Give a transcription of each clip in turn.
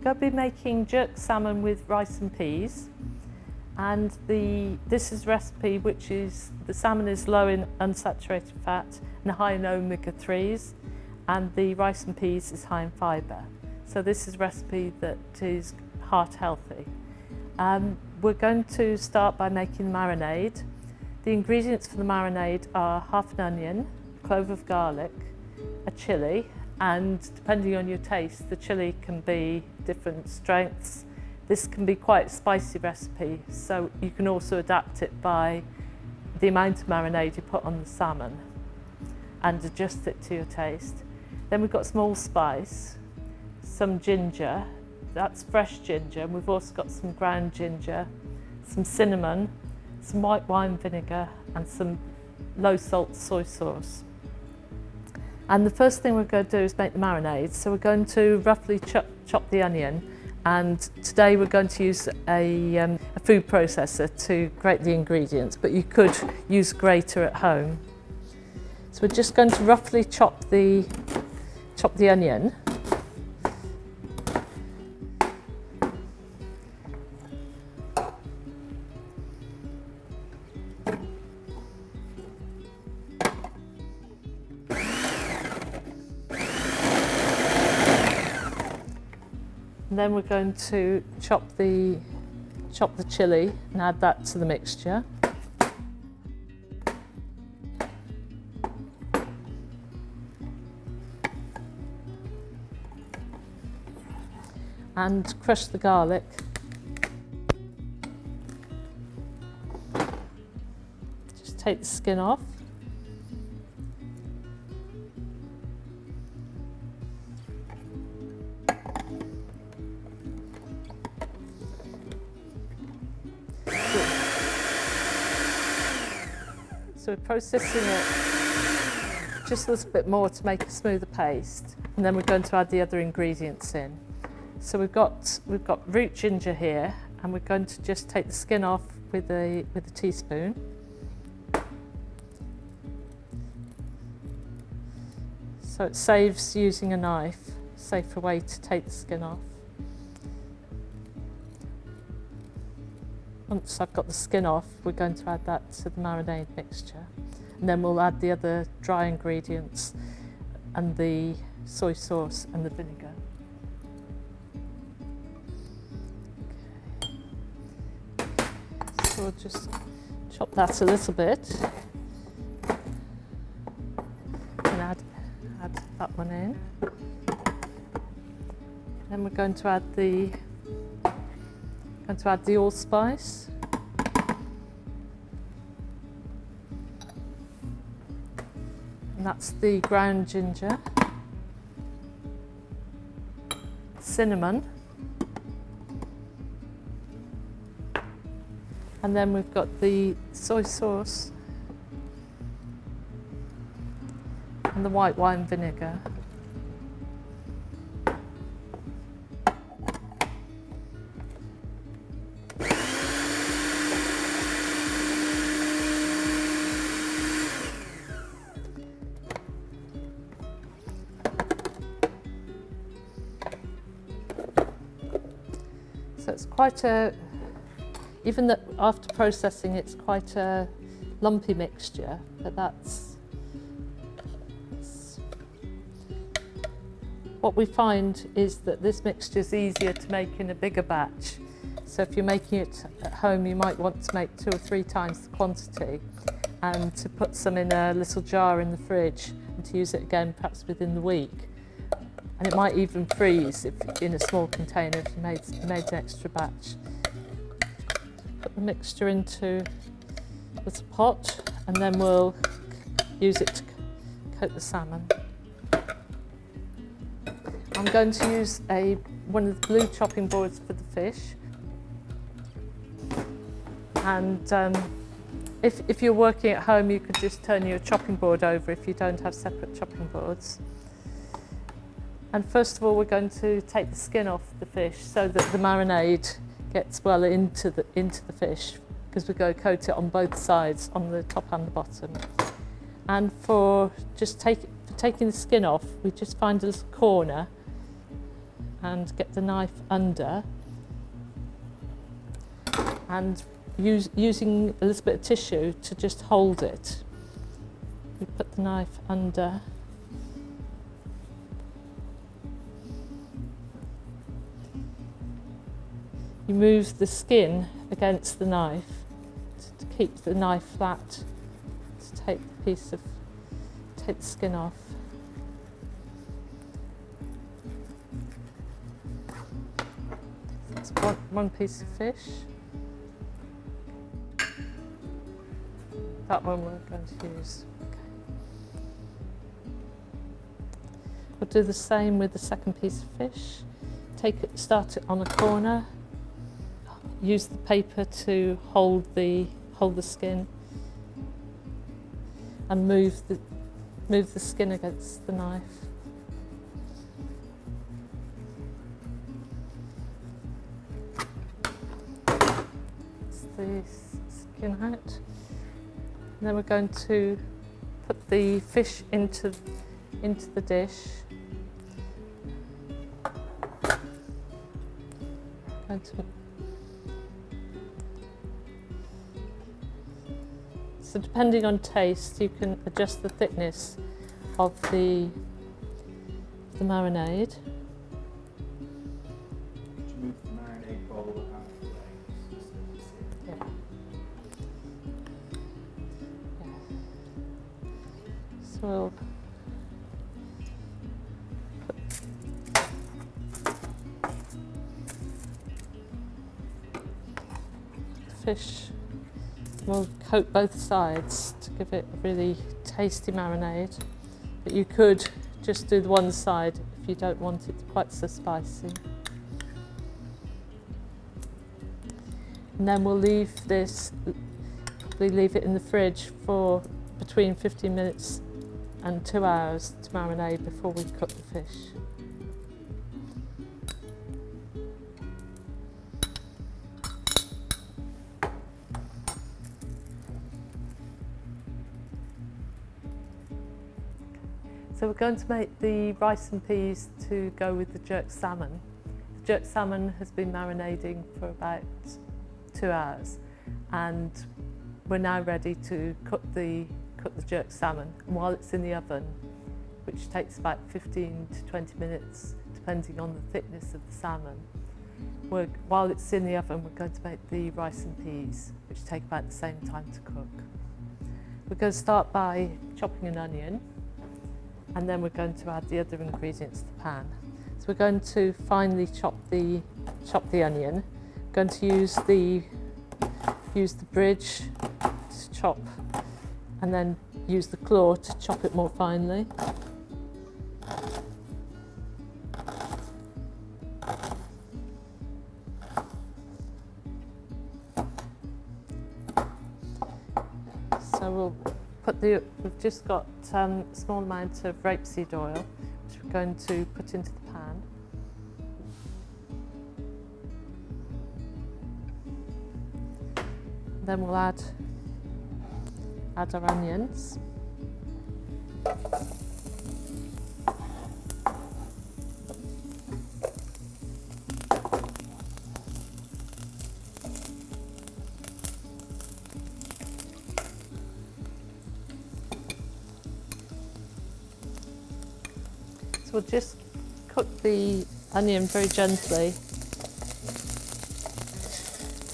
going to be making jerk salmon with rice and peas. And this is a recipe which is, the salmon is low in unsaturated fat and high in omega-3s, and the rice and peas is high in fibre. So this is a recipe that is heart healthy. We're going to start by making the marinade. The ingredients for the marinade are half an onion, a clove of garlic, a chilli, and depending on your taste, the chilli can be different strengths. This can be quite a spicy recipe, so you can also adapt it by the amount of marinade you put on the salmon and adjust it to your taste. Then we've got some allspice, some ginger, that's fresh ginger, and we've also got some ground ginger, some cinnamon, some white wine vinegar, and some low salt soy sauce. And the first thing we're going to do is make the marinade. So we're going to roughly chop the onion, and today we're going to use a food processor to grate the ingredients, but you could use a grater at home. So we're just going to roughly chop the onion. And then we're going to chop the chilli and add that to the mixture. And crush the garlic. Just take the skin off. So we're processing it just a little bit more to make a smoother paste, and then we're going to add the other ingredients in. So we've got root ginger here, and we're going to just take the skin off with a teaspoon. So it saves using a knife, safer way to take the skin off. Once I've got the skin off, we're going to add that to the marinade mixture. And then we'll add the other dry ingredients and the soy sauce and the vinegar. Okay. So we'll just chop that a little bit and add that one in. Then we're going to add the allspice. And that's the ground ginger, cinnamon, and then we've got the soy sauce and the white wine vinegar. So it's quite even that after processing it's quite a lumpy mixture, but that's what we find is that this mixture is easier to make in a bigger batch. So if you're making it at home, you might want to make 2 or 3 times the quantity, and to put some in a little jar in the fridge and to use it again perhaps within the week. And it might even freeze if in a small container if you made an extra batch. Put the mixture into a little pot, and then we'll use it to coat the salmon. I'm going to use one of the blue chopping boards for the fish. And if you're working at home, you could just turn your chopping board over if you don't have separate chopping boards. And first of all, we're going to take the skin off the fish so that the marinade gets well into the fish, because we're going to coat it on both sides, on the top and the bottom. And for taking the skin off, we just find a little corner and get the knife under, and using a little bit of tissue to just hold it. You put the knife under. You move the skin against the knife to keep the knife flat, to take the skin off. That's one piece of fish. That one we're going to use. Okay. We'll do the same with the second piece of fish. Start it on a corner. Use the paper to hold the skin, and move the skin against the knife. It's the skin out. And then we're going to put the fish into the dish. So depending on taste, you can adjust the thickness of the marinade. Move the marinade bowl out of the way. Yeah. So we'll put the fish. We'll coat both sides to give it a really tasty marinade, but you could just do the one side if you don't want it quite so spicy. And then we'll leave it in the fridge for between 15 minutes and 2 hours to marinate before we cook the fish. So we're going to make the rice and peas to go with the jerk salmon. The jerk salmon has been marinating for about 2 hours, and we're now ready to cook the jerk salmon. And while it's in the oven, which takes about 15 to 20 minutes, depending on the thickness of the salmon, while it's in the oven, we're going to make the rice and peas, which take about the same time to cook. We're going to start by chopping an onion, and then we're going to add the other ingredients to the pan. So we're going to finely chop the onion. We're going to use the bridge to chop, and then use the claw to chop it more finely. So we'll we've just got a small amount of rapeseed oil, which we're going to put into the pan. Then we'll add our onions. So we'll just cook the onion very gently,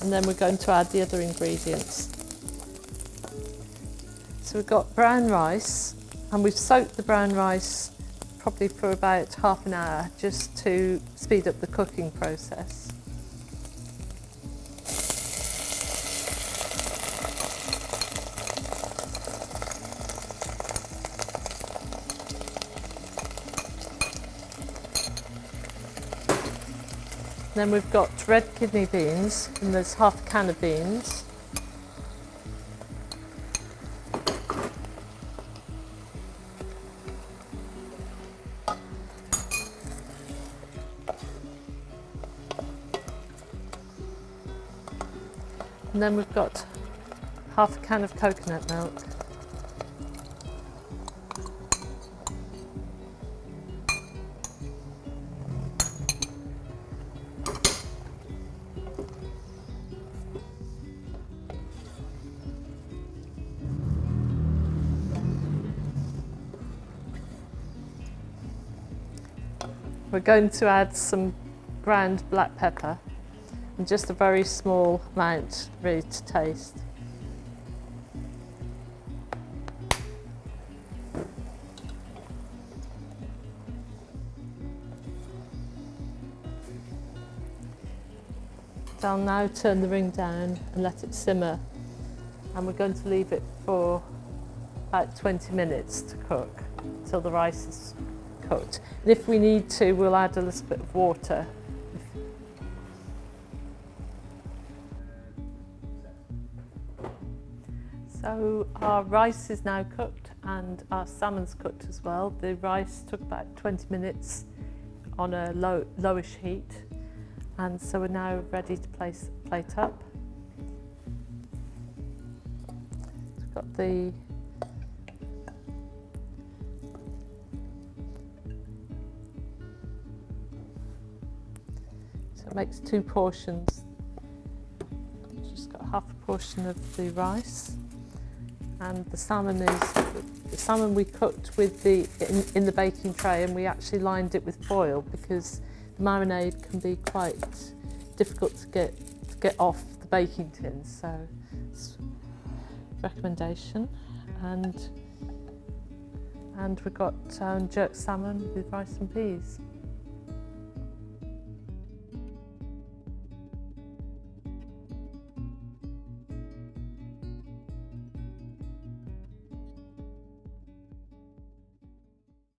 and then we're going to add the other ingredients. So we've got brown rice, and we've soaked the brown rice probably for about half an hour just to speed up the cooking process. Then we've got red kidney beans, and there's half a can of beans. And then we've got half a can of coconut milk. we're going to add some ground black pepper, and just a very small amount, really, to taste. So I'll now turn the ring down and let it simmer, and we're going to leave it for about 20 minutes to cook until the rice is cooked. And if we need to, we'll add a little bit of water. So our rice is now cooked and our salmon's cooked as well. The rice took about 20 minutes on a lowish heat, and so we're now ready to plate up. We've got the so it makes 2 portions. Just got half a portion of the rice. And the salmon we cooked with in the baking tray, and we actually lined it with foil because the marinade can be quite difficult to get off the baking tin. So it's a recommendation. And we've got jerk salmon with rice and peas.